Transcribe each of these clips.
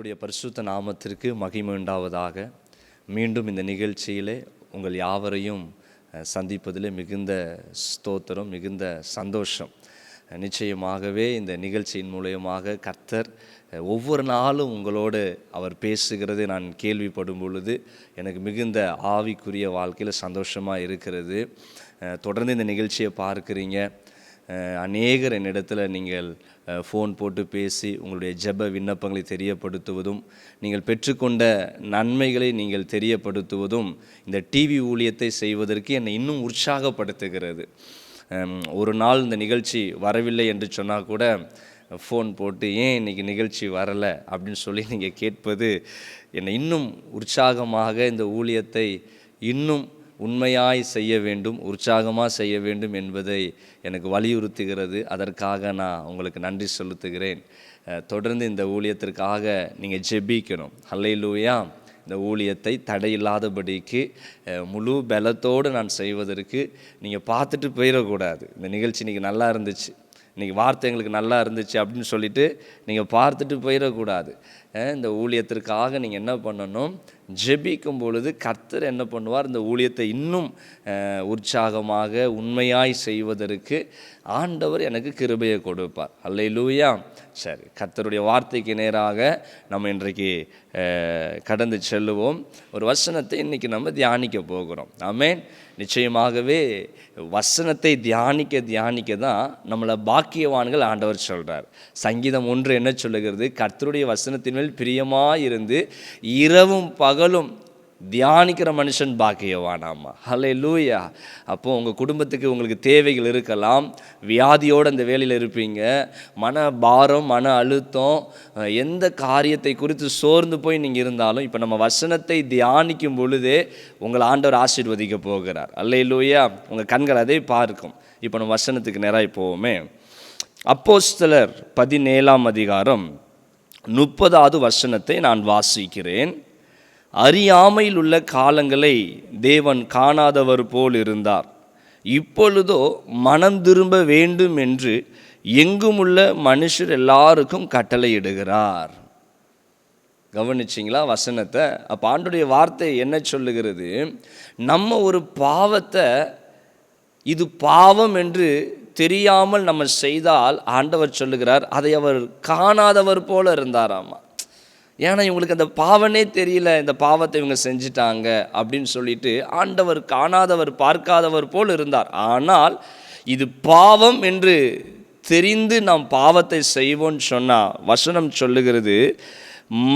கர்த்தருடைய பரிசுத்த நாமத்திற்கு மகிமை உண்டாவதாக. மீண்டும் இந்த நிகழ்ச்சியிலே உங்கள் யாவரையும் சந்திப்பதில் மிகுந்த ஸ்தோத்திரம், மிகுந்த சந்தோஷம். நிச்சயமாகவே இந்த நிகழ்ச்சியின் மூலமாக கர்த்தர் ஒவ்வொரு நாளும் உங்களோடு அவர் பேசுகிறதை நான் கேள்விப்படும் பொழுது எனக்கு மிகுந்த ஆவிக்குரிய வாழ்க்கையில் சந்தோஷமாக இருக்கிறது. தொடர்ந்து இந்த நிகழ்ச்சியை பார்க்குறீங்க. அநேகர் என்னிடத்தில் நீங்கள் ஃபோன் போட்டு பேசி உங்களுடைய ஜெப விண்ணப்பங்களை தெரியப்படுத்துவதும், நீங்கள் பெற்றுக்கொண்ட நன்மைகளை நீங்கள் தெரியப்படுத்துவதும் இந்த டிவி ஊழியத்தை செய்வதற்கு என்னை இன்னும் உற்சாகப்படுத்துகிறது. ஒரு நாள் இந்த நிகழ்ச்சி வரவில்லை என்று சொன்னால் கூட ஃபோன் போட்டு ஏன் இன்றைக்கி நிகழ்ச்சி வரலை அப்படின்னு சொல்லி நீங்கள் கேட்பது என்னை இன்னும் உற்சாகமாக இந்த ஊழியத்தை இன்னும் உண்மையாய் செய்ய வேண்டும், உற்சாகமாக செய்ய வேண்டும் என்பதை எனக்கு வலியுறுத்துகிறது. அதற்காக நான் உங்களுக்கு நன்றி செலுத்துகிறேன். தொடர்ந்து இந்த ஊழியத்திற்காக நீங்கள் ஜெபிக்கணும். அல்லேலூயா. இந்த ஊழியத்தை தடையில்லாதபடிக்கு முழு பலத்தோடு நான் செய்வதற்கு நீங்கள் பார்த்துட்டு போயிடக்கூடாது. இந்த நிகழ்ச்சி இன்றைக்கி நல்லா இருந்துச்சு, இன்றைக்கி வார்த்தை எங்களுக்கு நல்லா இருந்துச்சு அப்படின்னு சொல்லிவிட்டு நீங்கள் பார்த்துட்டு போயிடக்கூடாது. இந்த ஊழியத்திற்காக நீங்கள் என்ன பண்ணணும்? ஜெபிக்கும் பொழுது கர்த்தர் என்ன பண்ணுவார்? இந்த ஊழியத்தை இன்னும் உற்சாகமாக உண்மையாய் செய்வதற்கு ஆண்டவர் எனக்கு கிருபையை கொடுப்பார். அல்லேலூயா. சரி, கர்த்தருடைய வார்த்தைக்கு நேராக நம்ம இன்றைக்கு கடந்து செல்லுவோம். ஒரு வசனத்தை இன்றைக்கி நம்ம தியானிக்க போகிறோம். ஆமென். நிச்சயமாகவே வசனத்தை தியானிக்க தான் நம்மளை பாக்கியவான்கள் ஆண்டவர் சொல்கிறார். சங்கீதம் 1 என்ன சொல்லுகிறது? கர்த்தருடைய வசனத்தின் மேல் பிரியமாயிருந்து இரவும் பகலும் தியானிக்கிற மனுஷன் பாக்கியவானாமா. அல்லேலூயா. அப்போது உங்கள் குடும்பத்துக்கு உங்களுக்கு தேவைகள் இருக்கலாம், வியாதியோடு அந்த வேலையில் இருப்பீங்க, மன பாரம், மன அழுத்தம், எந்த காரியத்தை குறித்து சோர்ந்து போய் நீங்கள் இருந்தாலும் இப்போ நம்ம வசனத்தை தியானிக்கும் பொழுதே உங்கள் ஆண்டவர் ஆசீர்வதிக்க போகிறார். அல்லேலூயா. உங்கள் கண்கள் அதை பார்க்கும். இப்போ நம்ம வசனத்துக்கு நேராக போவோமே. அப்போஸ்தலர் 17ஆம் அதிகாரம் 30வது வசனத்தை நான் வாசிக்கிறேன். அறியாமையில் உள்ள காலங்களை தேவன் காணாதவர் போல் இருந்தார். இப்பொழுதோ மனம் திரும்ப வேண்டும் என்று எங்குமுள்ள மனுஷர் எல்லாருக்கும் கட்டளையிடுகிறார். கவனிச்சிங்களா வசனத்தை? அப்போ ஆண்டவருடைய வார்த்தை என்ன சொல்லுகிறது? நம்ம ஒரு பாவத்தை இது பாவம் என்று தெரியாமல் நம்ம செய்தால் ஆண்டவர் சொல்லுகிறார் அதை அவர் காணாதவர் போல இருந்தாராமா. ஏன்னா இவங்களுக்கு அந்த பாவனே தெரியல, இந்த பாவத்தை இவங்க செஞ்சிட்டாங்க அப்படின்னு சொல்லிட்டு ஆண்டவர் காணாதவர், பார்க்காதவர் போல் இருந்தார். ஆனால் இது பாவம் என்று தெரிந்து நாம் பாவத்தை செய்வோம்னு சொன்னால் வசனம் சொல்லுகிறது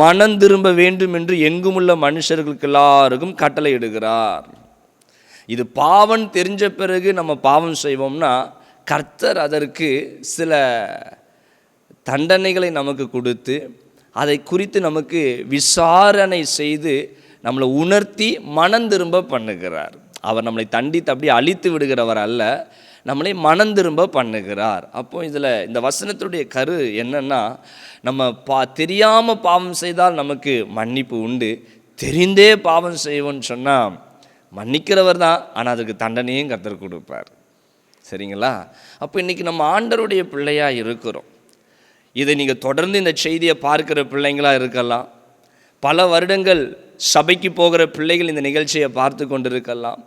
மனம் திரும்ப வேண்டும் என்று எங்குமுள்ள மனுஷர்களுக்கு எல்லாருக்கும் கட்டளையிடுகிறார். இது பாவம் தெரிஞ்ச பிறகு நம்ம பாவம் செய்வோம்னா கர்த்தர் அதற்கு சில தண்டனைகளை நமக்கு கொடுத்து அதை குறித்து நமக்கு விசாரணை செய்து நம்மளை உணர்த்தி மனம் திரும்ப பண்ணுகிறார். அவர் நம்மளை தண்டித்து அப்படியே அழித்து விடுகிறவர் அல்ல, நம்மளை மனம் திரும்ப பண்ணுகிறார். அப்போ இதில் இந்த வசனத்துடைய கரு என்னன்னா, நம்ம தெரியாமல் பாவம் செய்தால் நமக்கு மன்னிப்பு உண்டு, தெரிந்தே பாவம் செய்வோன்னு சொன்னால் மன்னிக்கிறவர் தான், ஆனால் அதுக்கு தண்டனையும் கர்த்தர் கொடுப்பார். சரிங்களா? அப்போ இன்றைக்கி நம்ம ஆண்டவருடைய பிள்ளையாக இருக்கிறோம். இதை நீங்கள் தொடர்ந்து இந்த செய்தியை பார்க்குற பிள்ளைங்களாக இருக்கலாம், பல வருடங்கள் சபைக்கு போகிற பிள்ளைகள் இந்த நிகழ்ச்சியை பார்த்து கொண்டு இருக்கலாம்.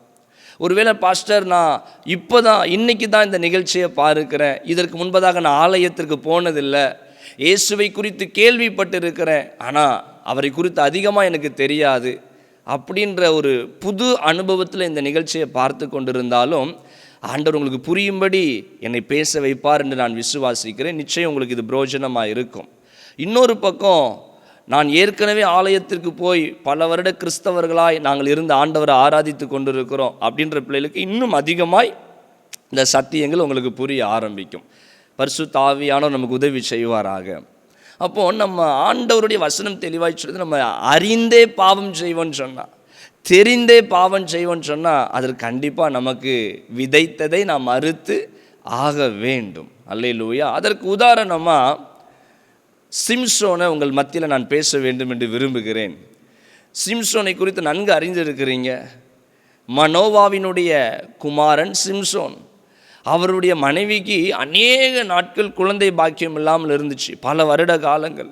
ஒருவேளை பாஸ்டர் நான் இப்போ தான் இன்றைக்கி தான் இந்த நிகழ்ச்சியை பார்க்கிறேன், இதற்கு முன்பதாக நான் ஆலயத்திற்கு போனதில்லை, இயேசுவை குறித்து கேள்விப்பட்டு இருக்கிறேன், ஆனால் அவரை குறித்து அதிகமாக எனக்கு தெரியாது அப்படின்ற ஒரு புது அனுபவத்தில் இந்த நிகழ்ச்சியை பார்த்து கொண்டிருந்தாலும் ஆண்டவர் உங்களுக்கு புரியும்படி என்னை பேச வைப்பார் என்று நான் விசுவாசிக்கிறேன். நிச்சயம் உங்களுக்கு இது பிரயோஜனமாக இருக்கும். இன்னொரு பக்கம், நான் ஏற்கனவே ஆலயத்திற்கு போய் பல வருட கிறிஸ்தவர்களாய் நாங்கள் இருந்து ஆண்டவரை ஆராதித்து கொண்டிருக்கிறோம் அப்படின்ற பிள்ளைகளுக்கு இன்னும் அதிகமாய் இந்த சத்தியங்கள் உங்களுக்கு புரிய ஆரம்பிக்கும். பரிசுத்த ஆவியானவர் நமக்கு உதவி செய்வாராக. அப்போது நம்ம ஆண்டவருடைய வசனம் தெளிவாய் சொல்லுது, நம்ம அறிந்தே பாவம் செய்வோன்னு சொன்னால், தெரிந்தே பாவம் செய்வோன்னு சொன்னால் அதற்கு கண்டிப்பாக நமக்கு விதைத்ததை நாம் அறுத்து ஆக வேண்டும். அல்லேலூயா. அதற்கு உதாரணமாக சிம்சோனை உங்கள் மத்தியில் நான் பேச வேண்டும் என்று விரும்புகிறேன். சிம்சோனை குறித்து நன்கு அறிந்திருக்கிறீங்க. மனோவாவினுடைய குமாரன் சிம்சோன். அவருடைய மனைவிக்கு அநேக நாட்கள் குழந்தை பாக்கியம் இல்லாமல் இருந்துச்சு, பல வருட காலங்கள்.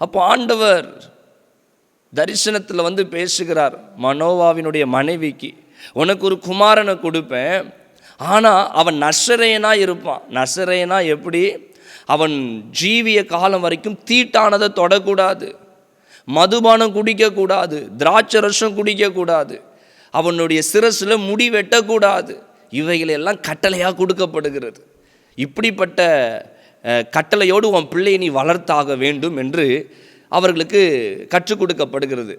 அப்போ ஆண்டவர் தரிசனத்தில் வந்து பேசுகிறார் மனோவாவினுடைய மனைவிக்கு, உனக்கு ஒரு குமாரனை கொடுப்பேன், ஆனால் அவன் நசரேயனா இருப்பான். நசரேயனா எப்படி? அவன் ஜீவிய காலம் வரைக்கும் தீட்டானதை தொடக்கூடாது, மதுபானம் குடிக்கக்கூடாது, திராட்சை ரசம் குடிக்கக்கூடாது, அவனுடைய சிரசில் முடி வெட்டக்கூடாது. இவைகளெல்லாம் கட்டளையாக கொடுக்கப்படுகிறது. இப்படிப்பட்ட கட்டளையோடு உன் பிள்ளையை நீ வளர்த்தாக வேண்டும் என்று அவர்களுக்கு கற்றுக் கொடுக்கப்படுகிறது.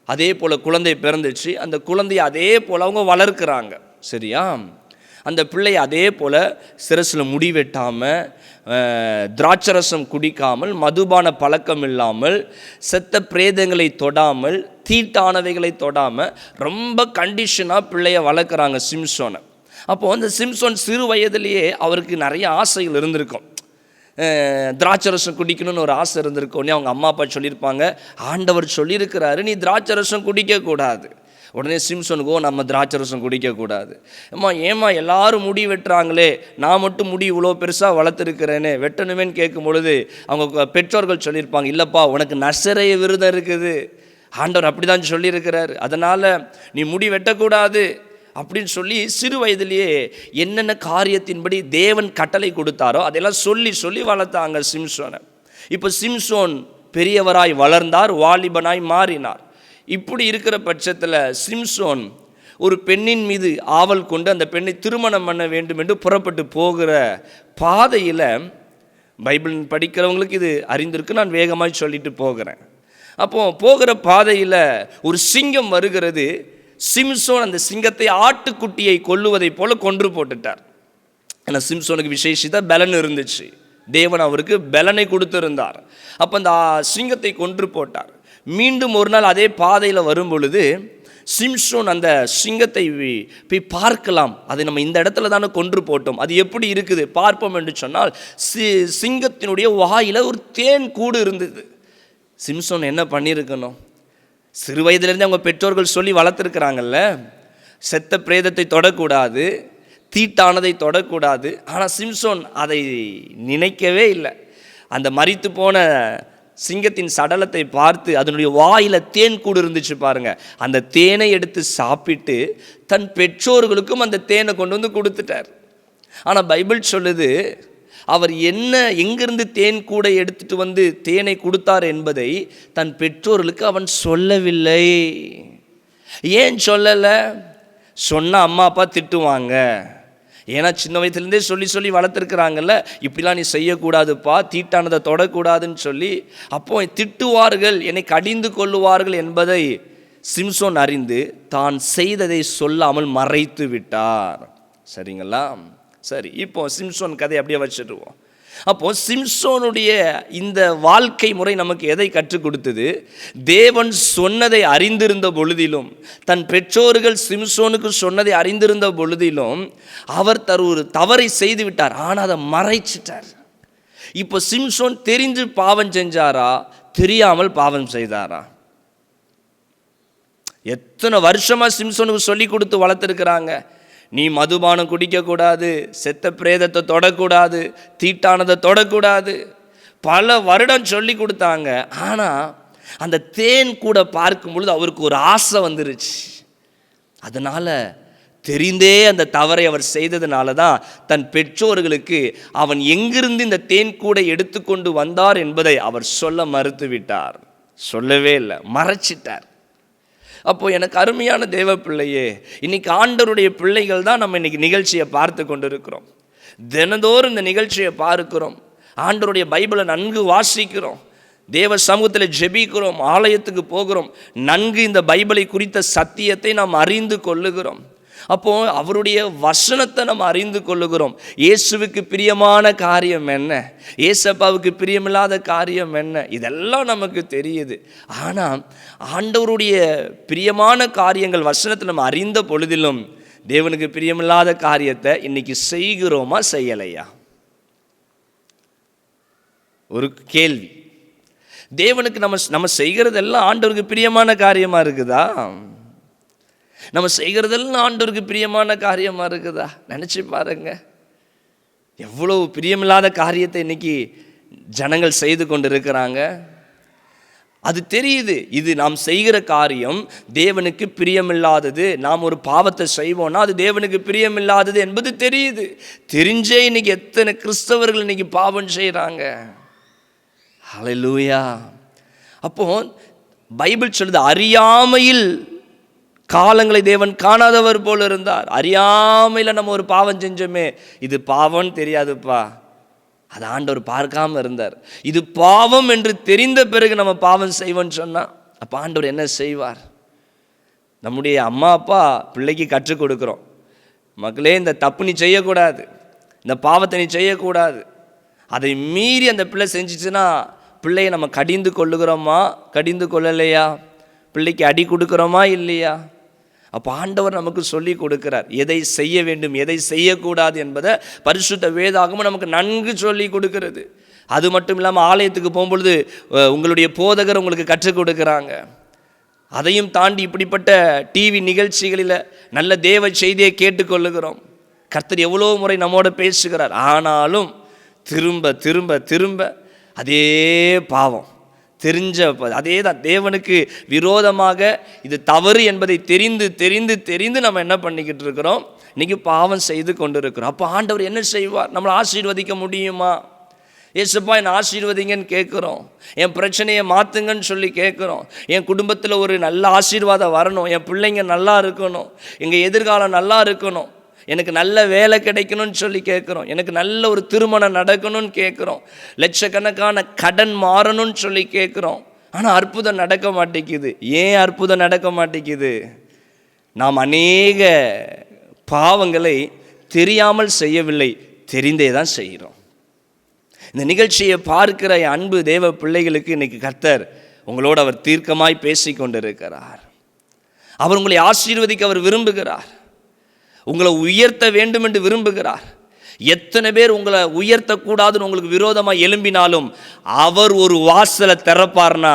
அதே போல் குழந்தை பிறந்துச்சு, அந்த குழந்தையை அதே போல் அவங்க வளர்க்குறாங்க. சரியா? அந்த பிள்ளை அதே போல் சிரசில் முடி வெட்டாமல், திராட்சரசம் குடிக்காமல், மதுபான பழக்கம் இல்லாமல், செத்த பிரேதங்களை தொடாமல், தீட்டானவைகளை தொடாமல் ரொம்ப கண்டிஷனாக பிள்ளையை வளர்க்குறாங்க சிம்சோனை. அப்போது அந்த சிம்சோன் சிறு வயதிலேயே அவருக்கு நிறைய ஆசைகள் இருந்திருக்கும். திராட்சரசம் குடிக்கணும்னு ஒரு ஆசை இருந்திருக்கோன்னே அவங்க அம்மா அப்பா சொல்லியிருப்பாங்க, ஆண்டவர் சொல்லியிருக்கிறாரு நீ திராட்சரசம் குடிக்கக்கூடாது. உடனே சிம்சோனுக்கோ நம்ம திராட்சரசம் குடிக்கக்கூடாது. ஏம்மா எல்லாரும் முடி வெட்டுறாங்களே, நான் மட்டும் முடி இவ்வளோ பெருசாக வளர்த்துருக்கிறேன்னு வெட்டணுமேன்னு கேட்கும் பொழுது அவங்க பெற்றோர்கள் சொல்லியிருப்பாங்க, இல்லைப்பா உனக்கு நசரேய விரதம் இருக்குது, ஆண்டவர் அப்படி தான் சொல்லியிருக்கிறாரு, அதனால் நீ முடி வெட்டக்கூடாது அப்படின்னு சொல்லி சிறு வயதிலேயே என்னென்ன காரியத்தின்படி தேவன் கட்டளை கொடுத்தாரோ அதெல்லாம் சொல்லி சொல்லி வளர்த்தாங்க சிம்சோனை. இப்போ சிம்சோன் பெரியவராய் வளர்ந்தார், வாலிபனாய் மாறினார். இப்படி இருக்கிற பட்சத்தில் சிம்சோன் ஒரு பெண்ணின் மீது ஆவல் கொண்டு அந்த பெண்ணை திருமணம் பண்ண வேண்டும் என்று புறப்பட்டு போகிற பாதையில், பைபிள் படிக்கிறவங்களுக்கு இது அறிந்திருக்கு, நான் வேகமாக சொல்லிட்டு போகிறேன். அப்போது போகிற பாதையில் ஒரு சிங்கம் வருகிறது. சிம்சோன் அந்த சிங்கத்தை ஆட்டுக்குட்டியை கொல்லுவதை போல கொன்று போட்டுட்டார். ஏன்னா சிம்சோனுக்கு விசேஷித்த பலன் இருந்துச்சு, தேவன் அவருக்கு பலனை கொடுத்திருந்தார். அப்போ அந்த சிங்கத்தை கொன்று போட்டார். மீண்டும் ஒரு நாள் அதே பாதையில் வரும் பொழுது சிம்சோன் அந்த சிங்கத்தை போய் பார்க்கலாம், அதை நம்ம இந்த இடத்துல தானே கொன்று போட்டோம், அது எப்படி இருக்குது பார்ப்போம் என்று சொன்னால் சிங்கத்தினுடைய வாயில் ஒரு தேன் கூடு இருந்தது. சிம்சோன் என்ன பண்ணியிருக்கணும்? சிறு வயதிலிருந்தே அவங்க பெற்றோர்கள் சொல்லி வளர்த்துருக்கிறாங்கல்ல, செத்த பிரேதத்தை தொடக்கூடாது, தீட்டானதை தொடக்கூடாது. ஆனால் சிம்சோன் அதை நினைக்கவே இல்லை. அந்த மரித்து போன சிங்கத்தின் சடலத்தை பார்த்து அதனுடைய வாயில் தேன் கூடு இருந்துச்சு பாருங்க, அந்த தேனை எடுத்து சாப்பிட்டு தன் பெற்றோர்களுக்கும் அந்த தேனை கொண்டு வந்து கொடுத்துட்டார். ஆனால் பைபிள் சொல்லுது, அவர் எங்கிருந்து தேன் கூடை எடுத்துட்டு வந்து தேனை கொடுத்தார் என்பதை தன் பெற்றோர்களுக்கு அவன் சொல்லவில்லை. ஏன் சொல்லலை? சொன்னால் அம்மா அப்பா திட்டுவாங்க. ஏன்னா சின்ன வயசுலேருந்தே சொல்லி சொல்லி வளர்த்துருக்குறாங்கல்ல, இப்படிலாம் நீ செய்யக்கூடாதுப்பா, தீட்டானதை தொடக்கூடாதுன்னு சொல்லி. அப்போ திட்டுவார்கள், என்னை கடிந்து கொள்ளுவார்கள் என்பதை சிம்சோன் அறிந்து தான் செய்ததை சொல்லாமல் மறைத்து விட்டார். சரிங்களா? சரி, இப்போ சிம்சோன் கதை அப்படியே வச்சுடுவோம். அப்போ சிம்சோனுடைய இந்த வாழ்க்கை முறை நமக்கு எதை கற்றுக் கொடுத்தது? தேவன் சொன்னதை அறிந்திருந்த பொழுதிலும், தன் பெற்றோர்கள் சிம்சோனுக்கு சொன்னதை அறிந்திருந்த பொழுதிலும் அவர் ஒரு தவறை செய்து விட்டார், ஆனால் அதை மறைச்சிட்டார். இப்போ சிம்சோன் தெரிஞ்சு பாவம் செஞ்சாரா, தெரியாமல் பாவம் செய்தாரா? எத்தனை வருஷமா சிம்சோனுக்கு சொல்லி கொடுத்து வளர்த்துருக்கிறாங்க, நீ மதுபானம் குடிக்கக்கூடாது, செத்த பிரேதத்தை தொடக்கூடாது, தீட்டானதை தொடக்கூடாது, பல வருடம் சொல்லி கொடுத்தாங்க. ஆனால் அந்த தேன் கூட பார்க்கும் பொழுது அவருக்கு ஒரு ஆசை வந்துருச்சு. அதனால் தெரிந்தே அந்த தவறை அவர் செய்ததுனால தான் தன் பெற்றோர்களுக்கு அவன் எங்கிருந்து இந்த தேன் கூட எடுத்துக்கொண்டு வந்தார் என்பதை அவர் சொல்ல மறுத்து விட்டார். சொல்லவே இல்லை, மறைச்சிட்டார். அப்போது எனக்கு அருமையான தேவ பிள்ளையே, இன்னைக்கு ஆண்டவருடைய பிள்ளைகள் தான் நம்ம இன்னைக்கு நிகழ்ச்சியை பார்த்து கொண்டு இருக்கிறோம். தினந்தோறும் இந்த நிகழ்ச்சியை பார்க்கிறோம், ஆண்டவருடைய பைபிளை நன்கு வாசிக்கிறோம், தேவ சமூகத்தில் ஜெபிக்கிறோம், ஆலயத்துக்கு போகிறோம், நன்கு இந்த பைபிளை குறித்த சத்தியத்தை நாம் அறிந்து கொள்ளுகிறோம். அப்போது அவருடைய வசனத்தை நம்ம அறிந்து கொள்ளுகிறோம். இயேசுவுக்கு பிரியமான காரியம் என்ன, ஏசப்பாவுக்கு பிரியமில்லாத காரியம் என்ன, இதெல்லாம் நமக்கு தெரியுது. ஆனால் ஆண்டவருடைய பிரியமான காரியங்கள் வசனத்தை நம்ம அறிந்த பொழுதிலும் தேவனுக்கு பிரியமில்லாத காரியத்தை இன்னைக்கு செய்கிறோமா செய்யலையா? ஒரு கேள்வி. தேவனுக்கு நம்ம செய்கிறதெல்லாம் ஆண்டவருக்கு பிரியமான காரியமாக இருக்குதா? நம்ம செய்கிறதெல்லாம் ஆண்டவருக்கு பிரியமான காரியமாக இருக்குதா? நினச்சி பாருங்க. எவ்வளோ பிரியமில்லாத காரியத்தை இன்னைக்கு ஜனங்கள் செய்து கொண்டு இருக்கிறாங்க. அது தெரியுது, இது நாம் செய்கிற காரியம் தேவனுக்கு பிரியமில்லாதது. நாம் ஒரு பாவத்தை செய்வோம்னா அது தேவனுக்கு பிரியமில்லாதது என்பது தெரியுது. தெரிஞ்சே இன்னைக்கு எத்தனை கிறிஸ்தவர்கள் இன்னைக்கு பாவம் செய்கிறாங்க. ஹல்லேலூயா. அப்போ பைபிள் சொல்லுது, அறியாமையில் காலங்களை தேவன் காணாதவர் போல இருந்தார். அறியாமையில் நம்ம ஒரு பாவம் செஞ்சோமே, இது பாவம்னு தெரியாதுப்பா, அது ஆண்டவர் பார்க்காம இருந்தார். இது பாவம் என்று தெரிந்த பிறகு நம்ம பாவம் செய்வோம்னு சொன்னால் அப்போ ஆண்டவர் என்ன செய்வார்? நம்முடைய அம்மா அப்பா பிள்ளைக்கு கற்றுக் கொடுக்குறோம், மக்களே இந்த தப்பு நீ செய்யக்கூடாது, இந்த பாவத்தை நீ செய்யக்கூடாது. அதை மீறி அந்த பிள்ளை செஞ்சிச்சுன்னா பிள்ளையை நம்ம கடிந்து கொள்ளுகிறோமா, கடிந்து கொள்ளலையா? பிள்ளைக்கு அடி கொடுக்குறோமா இல்லையா? அப்போ ஆண்டவர் நமக்கு சொல்லி கொடுக்கிறார், எதை செய்ய வேண்டும் எதை செய்யக்கூடாது என்பதை பரிசுத்த வேதாகமும் நமக்கு நன்கு சொல்லி கொடுக்கிறது. அது மட்டும் இல்லாமல் ஆலயத்துக்கு போகும்பொழுது உங்களுடைய போதகர் உங்களுக்கு கற்றுக் கொடுக்குறாங்க. அதையும் தாண்டி இப்படிப்பட்ட டிவி நிகழ்ச்சிகளில் நல்ல தேவ செய்தியை கேட்டுக்கொள்ளுகிறோம். கர்த்தர் எவ்வளோ முறை நம்மோட பேசுகிறார். ஆனாலும் திரும்ப திரும்ப திரும்ப அதே பாவம், தெரிஞ்ச அதே தான், தேவனுக்கு விரோதமாக இது தவறு என்பதை தெரிந்து தெரிந்து தெரிந்து நம்ம என்ன பண்ணிக்கிட்டு இருக்கிறோம்? இன்றைக்கி பாவம் செய்து கொண்டு இருக்கிறோம். அப்போ ஆண்டவர் என்ன செய்வார்? நம்மளை ஆசீர்வதிக்க முடியுமா? ஏசப்பா என்னை ஆசீர்வதிங்கன்னு கேட்குறோம், என் பிரச்சனையை மாற்றுங்கன்னு சொல்லி கேட்குறோம், என் குடும்பத்தில் ஒரு நல்ல ஆசீர்வாதம் வரணும், என் பிள்ளைங்க நல்லா இருக்கணும், எங்கள் எதிர்காலம் நல்லா இருக்கணும், எனக்கு நல்ல வேலை கிடைக்கணும்னு சொல்லி கேட்குறோம், எனக்கு நல்ல ஒரு திருமணம் நடக்கணும்னு கேட்குறோம், லட்சக்கணக்கான கடன் மாறணும்னு சொல்லி கேட்குறோம். ஆனால் அற்புதம் நடக்க மாட்டேங்குது. ஏன் அற்புதம் நடக்க மாட்டேங்குது? நாம் அநேக பாவங்களை தெரியாமல் செய்யவில்லை, தெரிந்தே தான் செய்கிறோம். இந்த நிகழ்ச்சியை பார்க்கிற அன்பு தேவ பிள்ளைகளுக்கு இன்னைக்கு கர்த்தர் உங்களோடு அவர் தீர்க்கமாய் பேசி கொண்டிருக்கிறார். அவர் உங்களை ஆசீர்வதிக்க அவர் விரும்புகிறார், உங்களை உயர்த்த வேண்டும் என்று விரும்புகிறார். எத்தனை பேர் உங்களை உயர்த்தக்கூடாதுன்னு உங்களுக்கு விரோதமாக எழும்பினாலும் அவர் ஒரு வாசலை திறப்பார்னா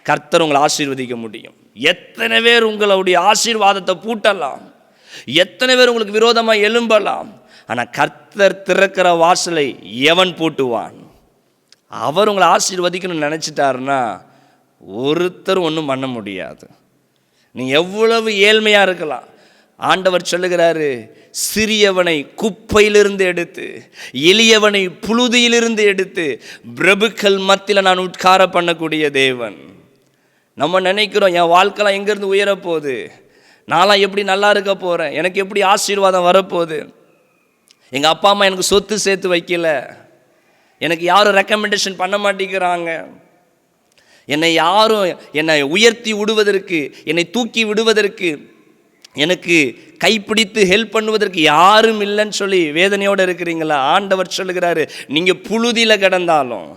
கர்த்தர் உங்களை ஆசீர்வதிக்க முடியும். எத்தனை பேர் உங்களுடைய ஆசீர்வாதத்தை பூட்டலாம், எத்தனை பேர் உங்களுக்கு விரோதமாக எழும்பலாம், ஆனால் கர்த்தர் திறக்கிற வாசலை எவன் பூட்டுவான்? அவர் உங்களை ஆசீர்வதிக்கணும்னு நினச்சிட்டாருன்னா ஒருத்தர் ஒன்றும் பண்ண முடியாது. நீங்கள் எவ்வளவு ஏழ்மையாக இருக்கலாம், ஆண்டவர் சொல்லுகிறாரு, சிறியவனை குப்பையிலிருந்து எடுத்து எளியவனை புழுதியிலிருந்து எடுத்து பிரபுக்கள் மத்தியில் நான் உட்கார பண்ணக்கூடிய தேவன். நம்ம நினைக்கிறோம் என் வாழ்க்கைலாம் எங்கேருந்து உயரப்போகுது, நான்லாம் எப்படி நல்லா இருக்க போகிறேன், எனக்கு எப்படி ஆசீர்வாதம் வரப்போகுது, எங்கள் அப்பா அம்மா எனக்கு சொத்து சேர்த்து வைக்கல, எனக்கு யாரும் ரெக்கமெண்டேஷன் பண்ண மாட்டேங்கிறாங்க, என்னை உயர்த்தி விடுவதற்கு, என்னை தூக்கி விடுவதற்கு, எனக்கு கைப்பிடித்து ஹெல்ப் பண்ணுவதற்கு யாரும் இல்லைன்னு சொல்லி வேதனையோடு இருக்கிறீங்களா? ஆண்டவர் சொல்லுகிறாரு, நீங்கள் புழுதியில் கிடந்தாலும்,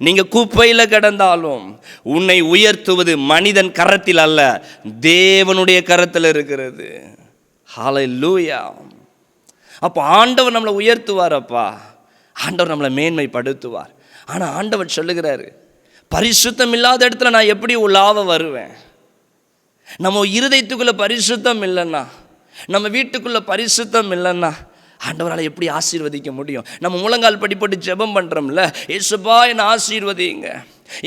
நீங்கள் குப்பையில் கிடந்தாலும் உன்னை உயர்த்துவது மனிதன் கரத்தில் அல்ல, தேவனுடைய கரத்தில் இருக்கிறது. ஹல்லேலூயா. அப்போ ஆண்டவர் நம்மளை உயர்த்துவாரப்பா, ஆண்டவர் நம்மளை மேன்மைப்படுத்துவார். ஆனால் ஆண்டவர் சொல்லுகிறாரு, பரிசுத்தம் இல்லாத இடத்துல நான் எப்படி உள்ளாவ வருவேன்? நம்ம இருதயத்துக்குள்ளே பரிசுத்தம் இல்லைன்னா, நம்ம வீட்டுக்குள்ளே பரிசுத்தம் இல்லைன்னா ஆண்டவரால் எப்படி ஆசீர்வதிக்க முடியும்? நம்ம முழங்கால் படிப்பட்டு ஜெபம் பண்ணுறோம்ல, ஏசப்பா என்னை ஆசீர்வதிங்க,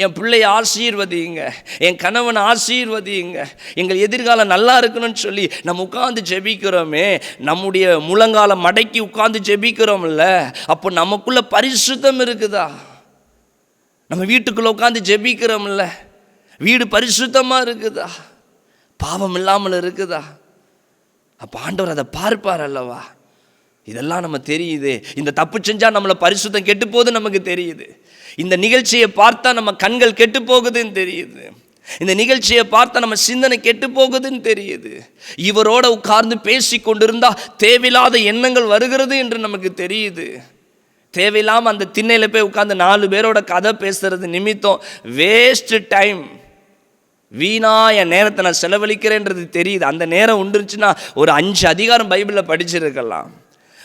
என் பிள்ளையை ஆசீர்வதிங்க, என் கணவனை ஆசீர்வதிங்க, எங்கள் எதிர்காலம் நல்லா இருக்கணும்னு சொல்லி நம்ம உட்காந்து ஜெபிக்கிறோமே, நம்முடைய முழங்கால மடக்கி உட்காந்து ஜெபிக்கிறோம்ல, அப்போ நமக்குள்ள பரிசுத்தம் இருக்குதா? நம்ம வீட்டுக்குள்ளே உட்காந்து ஜெபிக்கிறோம்ல, வீடு பரிசுத்தமாக இருக்குதா? பாவம் இல்லாமல் இருக்குதா? அப்போ ஆண்டவர் அதை பார்ப்பார் அல்லவா? இதெல்லாம் நம்ம தெரியுது. இந்த தப்பு செஞ்சால் நம்மளை பரிசுத்தம் கெட்டு போகுது நமக்கு தெரியுது. இந்த நிகழ்ச்சியை பார்த்தா நம்ம கண்கள் கெட்டு போகுதுன்னு தெரியுது. இந்த நிகழ்ச்சியை பார்த்தா நம்ம சிந்தனை கெட்டு போகுதுன்னு தெரியுது. இவரோட உட்கார்ந்து பேசி கொண்டிருந்தால் தேவையில்லாத எண்ணங்கள் வருகிறது என்று நமக்கு தெரியுது. தேவையில்லாமல் அந்த திண்ணையில் போய் உட்கார்ந்து 4 பேரோட கதை பேசுறது நிமித்தம் வேஸ்ட் டைம், வீணா என் நேரத்தை நான் செலவழிக்கிறேன்றது தெரியுது. அந்த நேரம் உண்டுருச்சுன்னா ஒரு 5 அதிகாரம் பைபிளில் படிச்சிருக்கலாம்.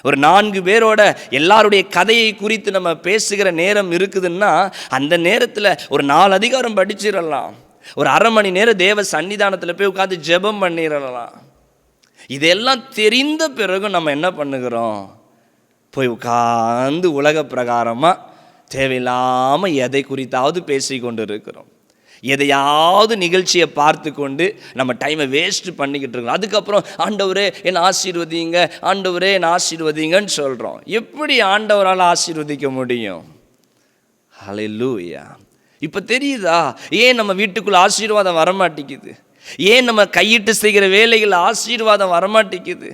ஒரு 4 பேரோட எல்லாருடைய கதையை குறித்து நம்ம பேசுகிற நேரம் இருக்குதுன்னா அந்த நேரத்தில் ஒரு 4 அதிகாரம் படிச்சிடலாம். ஒரு அரை மணி நேரம் தேவ சன்னிதானத்தில் போய் உட்காந்து ஜெபம் பண்ணிடலாம். இதெல்லாம் தெரிந்த பிறகு நம்ம என்ன பண்ணுகிறோம்? போய் உட்கார்ந்து உலக பிரகாரமாக தேவையில்லாமல் எதை குறித்தாவது பேசி கொண்டு இருக்கிறோம். எதையாவது நிகழ்ச்சியை பார்த்து கொண்டு நம்ம டைமை வேஸ்ட் பண்ணிக்கிட்டு இருக்கோம். அதுக்கப்புறம் ஆண்டவரே என்னை ஆசீர்வதிங்க, ஆண்டவரே என்னை ஆசீர்வதிங்கன்னு சொல்கிறோம். எப்படி ஆண்டவரால் ஆசீர்வதிக்க முடியும்? ஹல்லேலூயா. இப்போ தெரியுதா ஏன் நம்ம வீட்டுக்குள்ளே ஆசீர்வாதம் வரமாட்டேங்குது? ஏன் நம்ம கையிட்டு செய்கிற வேலைகள் ஆசீர்வாதம் வரமாட்டேங்குது?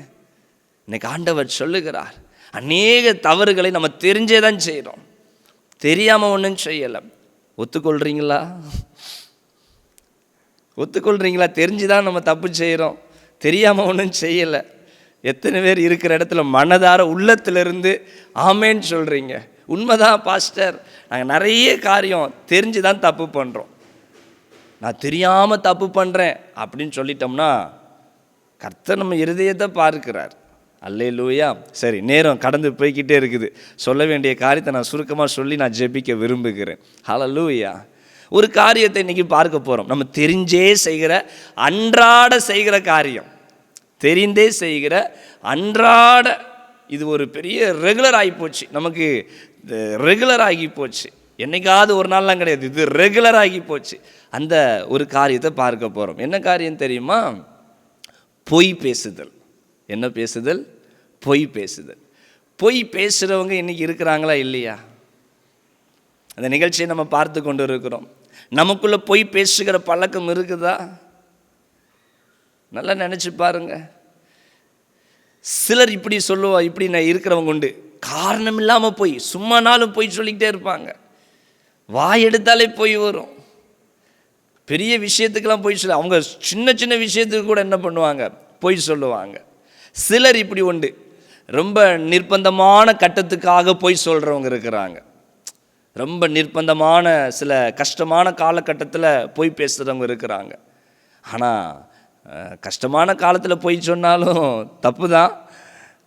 இன்னைக்கு ஆண்டவர் சொல்லுகிறார், அநேக தவறுகளை நம்ம தெரிஞ்சே தான் செய்கிறோம், தெரியாமல் ஒன்றும் செய்யலை. ஒத்துக்கொள்கிறீங்களா? ஒத்துக்கொள்கிறீங்களா? தெரிஞ்சு தான் நம்ம தப்பு செய்கிறோம், தெரியாமல் ஒன்றும் செய்யலை. எத்தனை பேர் இருக்கிற இடத்துல மனதார உள்ளத்திலிருந்து ஆமேன்னு சொல்கிறீங்க? உண்மைதான் பாஸ்டர், நாங்கள் நிறைய காரியம் தெரிஞ்சு தான் தப்பு பண்ணுறோம், நான் தெரியாமல் தப்பு பண்ணுறேன் அப்படின்னு சொல்லிட்டோம்னா கர்த்தர் நம்ம இருதயத்தை பார்க்கிறார். அல்லேலூயா. சரி, நேரம் கடந்து போய்கிட்டே இருக்குது. சொல்ல வேண்டிய காரியத்தை நான் சுருக்கமாக சொல்லி நான் ஜெபிக்க விரும்புகிறேன். ஹல்லேலூயா. ஒரு காரியத்தை இன்றைக்கி பார்க்க போகிறோம். நம்ம தெரிஞ்சே செய்கிற அன்றாட செய்கிற காரியம், தெரிந்தே செய்கிற அன்றாட, இது ஒரு பெரிய ரெகுலர் ஆகி போச்சு, நமக்கு ரெகுலர் ஆகி போச்சு. என்னைக்காவது ஒரு நாள்லாம் கிடையாது, இது ரெகுலர் ஆகி போச்சு. அந்த ஒரு காரியத்தை பார்க்க போகிறோம். என்ன காரியம் தெரியுமா? பொய் பேசுதல். என்ன பேசுதல்? பொய் பேசுதல். பொய் பேசுகிறவங்க இன்றைக்கி இருக்கிறாங்களா இல்லையா? அந்த நிகழ்ச்சியை நம்ம பார்த்து கொண்டு இருக்கிறோம். நமக்குள்ளே பொய் பேசுகிற பழக்கம் இருக்குதா? நல்லா நினச்சி பாருங்க. சிலர் இப்படி சொல்லுவா, இப்படி நான் இருக்கிறவங்க உண்டு, காரணம் இல்லாமல் போய் சும்மானாலும் போய் சொல்லிக்கிட்டே இருப்பாங்க. வாய் எடுத்தாலே போய் வரும். பெரிய விஷயத்துக்கெல்லாம் போய் சொல்ல, அவங்க சின்ன சின்ன விஷயத்துக்கு கூட என்ன பண்ணுவாங்க? போய் சொல்லுவாங்க. சிலர் இப்படி உண்டு, ரொம்ப நிர்பந்தமான கட்டத்துக்காக போய் சொல்கிறவங்க இருக்கிறாங்க. ரொம்ப நிர்பந்தமான சில கஷ்டமான காலகட்டத்தில் போய் பேசுகிறவங்க இருக்கிறாங்க. ஆனால் கஷ்டமான காலத்தில் போய் சொன்னாலும் தப்பு தான்,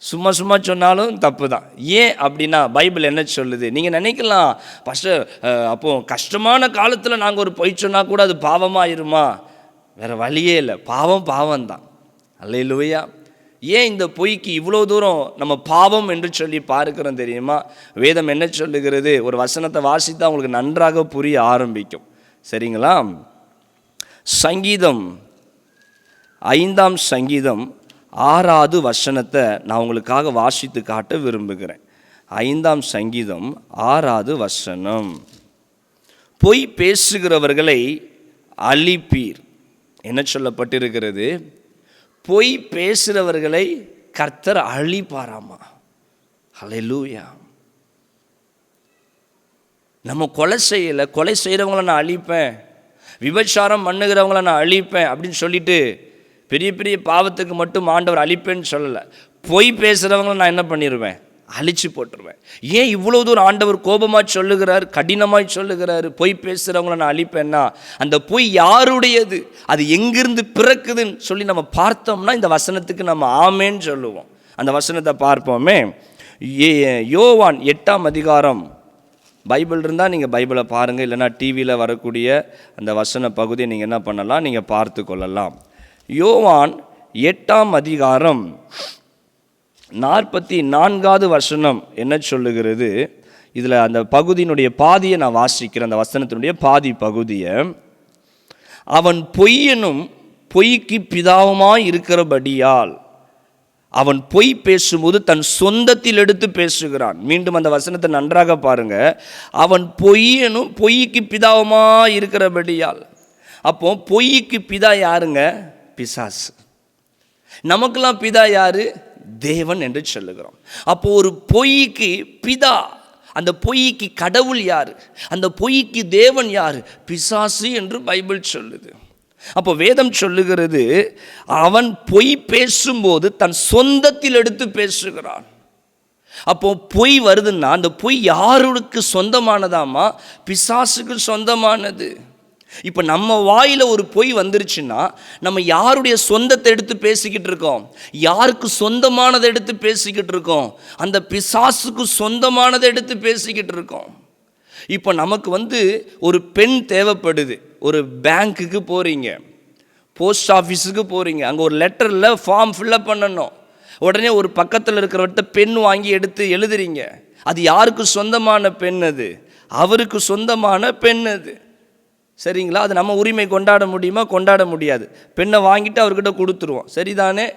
சும்மா சும்மா சொன்னாலும் தப்பு தான். ஏன் அப்படின்னா பைபிள் என்ன சொல்லுது? நீங்கள் நினைக்கலாம், ஃபஸ்ட்டு அப்போது கஷ்டமான காலத்தில் நாங்கள் ஒரு பொய் சொன்னால் கூட அது பாவமாயிருமா? வேறு வழியே இல்லை, பாவம் தான். அல்லேலூயா. ஏன் இந்த பொய்க்கு இவ்வளோ தூரம் நம்ம பாவம் என்று சொல்லி பார்க்கிறோம் தெரியுமா? வேதம் என்ன சொல்லுகிறது? ஒரு வசனத்தை வாசித்தா உங்களுக்கு நன்றாக புரிய ஆரம்பிக்கும். சரிங்களா? சங்கீதம் 5ஆம் சங்கீதம் 6வது வசனத்தை நான் உங்களுக்காக வாசித்து காட்ட விரும்புகிறேன். 5ஆம் சங்கீதம் 6வது வசனம். பொய் பேசுகிறவர்களை அழிப்பீர். என்ன சொல்லப்பட்டிருக்கிறது? பொய் பேசுகிறவர்களை கர்த்தர் அழிப்பாராமா. ஹல்லேலூயா. நம்ம கொலை செய்யலை, கொலை செய்கிறவங்கள நான் அழிப்பேன், விபச்சாரம் பண்ணுகிறவங்கள நான் அழிப்பேன் அப்படின்னு சொல்லிட்டு பெரிய பெரிய பாவத்துக்கு மட்டும் ஆண்டவர் அழிப்பேன்னு சொல்லலை. பொய் பேசுகிறவங்கள நான் என்ன பண்ணிடுவேன்? அழிச்சு போட்டுருவேன். ஏன் இவ்வளோ தூரம் ஆண்டவர் கோபமாக சொல்லுகிறார், கடினமாய் சொல்லுகிறார்? பொய் பேசுகிறவங்கள நான் அழிப்பேன்னா அந்த பொய் யாருடையது, அது எங்கிருந்து பிறக்குதுன்னு சொல்லி நம்ம பார்த்தோம்னா இந்த வசனத்துக்கு நம்ம ஆமேன்னு சொல்லுவோம். அந்த வசனத்தை பார்ப்போமே. யோவான் 8ஆம் அதிகாரம். பைபிள் இருந்தால் நீங்கள் பைபிளை பாருங்கள், இல்லைனா டிவியில் வரக்கூடிய அந்த வசன பகுதியை நீங்கள் என்ன பண்ணலாம், நீங்கள் பார்த்து கொள்ளலாம். யோவான் 8ஆம் அதிகாரம் 44வது வசனம் என்ன சொல்லுகிறது? இதில் அந்த பகுதியினுடைய பாதியை நான் வாசிக்கிறேன். அந்த வசனத்தினுடைய பாதி பகுதியை, அவன் பொய்யனும் பொய்க்கு பிதாவுமாய் இருக்கிறபடியால் அவன் பொய் பேசும்போது தன் சொந்தத்தில் எடுத்து பேசுகிறான். மீண்டும் அந்த வசனத்தை நன்றாக பாருங்க. அவன் பொய்யனும் பொய்க்கு பிதாவுமாய் இருக்கிறபடியால். அப்போ பொய்க்கு பிதா யாருங்க? பிசாசு. நமக்கெல்லாம் பிதா யாரு? தேவன் என்று சொல்லுகிறோம். அப்போ ஒரு பொய்க்கு பிதா, அந்த பொய்க்கு கடவுள் யாரு? அந்த பொய்க்கு தேவன் யாரு? பிசாசு என்று பைபிள் சொல்லுது. அப்போ வேதம் சொல்லுகிறது, அவன் பொய் பேசும்போது தன் சொந்தத்தில் எடுத்து பேசுகிறான். அப்போ பொய் வருதுன்னா அந்த பொய் யாருக்கு சொந்தமானதாமா? பிசாசுக்கு சொந்தமானது. இப்போ நம்ம வாயில் ஒரு பொய் வந்துருச்சுன்னா நம்ம யாருடைய சொந்தத்தை எடுத்து பேசிக்கிட்டு இருக்கோம்? யாருக்கு சொந்தமானதை எடுத்து பேசிக்கிட்டு இருக்கோம்? அந்த பிசாசுக்கு சொந்தமானதை எடுத்து பேசிக்கிட்டு இருக்கோம். இப்போ நமக்கு ஒரு பெண் தேவைப்படுது. ஒரு பேங்க்குக்கு போகிறீங்க, போஸ்ட் ஆஃபீஸுக்கு போகிறீங்க, அங்கே ஒரு லெட்டரில் ஃபார்ம் ஃபில்லப் பண்ணணும். உடனே ஒரு பக்கத்தில் இருக்கிறவர்கிட்ட பெண் வாங்கி எடுத்து எழுதுறீங்க. அது யாருக்கு சொந்தமான பெண்? அது அவருக்கு சொந்தமான பெண். அது சரிங்களா? அது நம்ம உரிமை கொண்டாட முடியுமா? கொண்டாட முடியாது. பெண்ணை வாங்கிட்டு அவர்கிட்ட கொடுத்துருவோம், சரிதானே?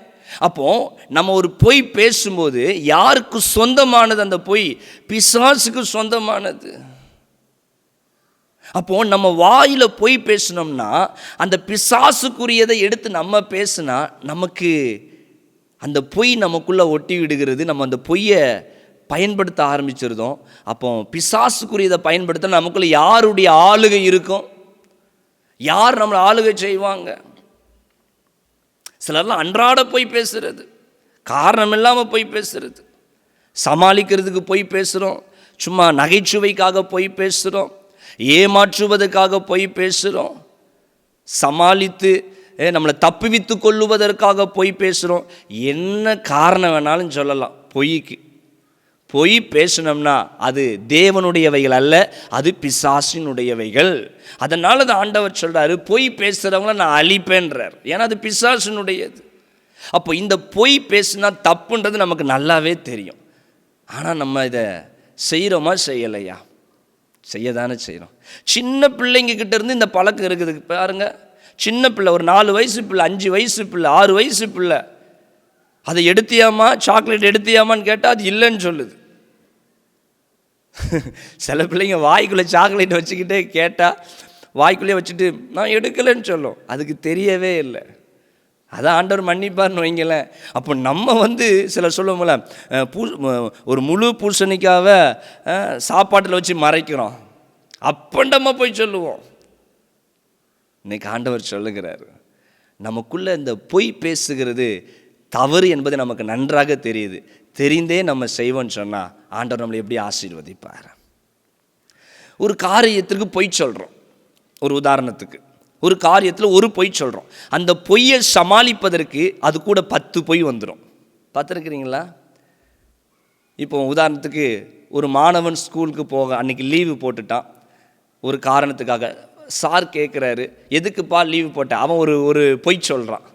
அப்போது நம்ம ஒரு பொய் பேசும்போது யாருக்கு சொந்தமானது அந்த பொய்? பிசாசுக்கு சொந்தமானது. அப்போது நம்ம வாயில் பொய் பேசினோம்னா அந்த பிசாசுக்குரியதை எடுத்து நம்ம பேசினா நமக்கு அந்த பொய் நமக்குள்ளே ஒட்டி விடுகிறது. நம்ம அந்த பொய்யை பயன்படுத்த ஆரம்பிச்சிருந்தோம். அப்போ பிசாசுக்குரியதை பயன்படுத்த நமக்குள்ளே யாருடைய ஆளுகை இருக்கும்? யார் நம்மளை ஆளுகை செய்வாங்க? சிலர்லாம் அன்றாட பொய் பேசுறது, காரணம் இல்லாமல் பொய் பேசுறது, சமாளிக்கிறதுக்கு பொய் பேசுகிறோம், சும்மா நகைச்சுவைக்காக பொய் பேசுகிறோம், ஏமாற்றுவதற்காக பொய் பேசுகிறோம், சமாளித்து நம்மளை தப்புவித்து கொள்ளுவதற்காக பொய் பேசுகிறோம். என்ன காரணம் வேணாலும் சொல்லலாம் பொய்க்கு. பொய் பேசினோம்னா அது தேவனுடையவைகள் அல்ல, அது பிசாசினுடையவைகள். அதனால தான் ஆண்டவர் சொல்கிறாரு, பொய் பேசுகிறவங்கள நான் அழிப்பேன்றார். ஏன்னா அது பிசாசினுடையது. அப்போ இந்த பொய் பேசுனா தப்புன்றது நமக்கு நல்லாவே தெரியும். ஆனால் நம்ம இதை செய்கிறோமா செய்யலையா? செய்ய தானே செய்கிறோம். சின்ன பிள்ளைங்கக்கிட்ட இருந்து இந்த பழக்கம் இருக்குது பாருங்க. சின்ன பிள்ளை, ஒரு 4 வயசு பிள்ளை, 5 வயசு பிள்ளை, 6 வயசு பிள்ளை, அதை எடுத்தியாமா, சாக்லேட் எடுத்தியாமான்னு கேட்டால் அது இல்லைன்னு சொல்லுது. சில பிள்ளைங்க வாய்க்குள்ளே சாக்லேட் வச்சுக்கிட்டே கேட்டால் வாய்க்குள்ளே வச்சுட்டு நான் எடுக்கலைன்னு சொல்லும். அதுக்கு தெரியவே இல்லை. அதான் ஆண்டவர் மன்னிப்பார்னு வைங்களேன். அப்போ நம்ம சில சொல்லுவோம்ல, ஒரு முழு பூசணிக்காவை சாப்பாட்டில் வச்சு மறைக்கிறோம், அப்போ நம்ம போய் சொல்லுவோம். இன்னைக்கு ஆண்டவர் சொல்லுகிறார், நமக்குள்ளே இந்த பொய் பேசுகிறது தவறு என்பது நமக்கு நன்றாக தெரியுது. தெரிந்தே நம்ம செய்வோம்னு சொன்னால் ஆண்டவர் நம்மளை எப்படி ஆசீர்வதிப்பார்? ஒரு காரியத்திற்கு பொய் சொல்கிறோம். ஒரு உதாரணத்துக்கு ஒரு காரியத்தில் ஒரு பொய் சொல்கிறோம். அந்த பொய்யை சமாளிப்பதற்கு அது கூட 10 பொய் வந்துடும். பார்த்துருக்குறீங்களா? இப்போ உதாரணத்துக்கு ஒரு மாணவன் ஸ்கூலுக்கு போக அன்றைக்கி லீவு போட்டுட்டான். ஒரு காரணத்துக்காக சார் கேட்குறாரு, எதுக்குப்பா லீவு போட்டேன்? அவன் ஒரு பொய் சொல்கிறான்,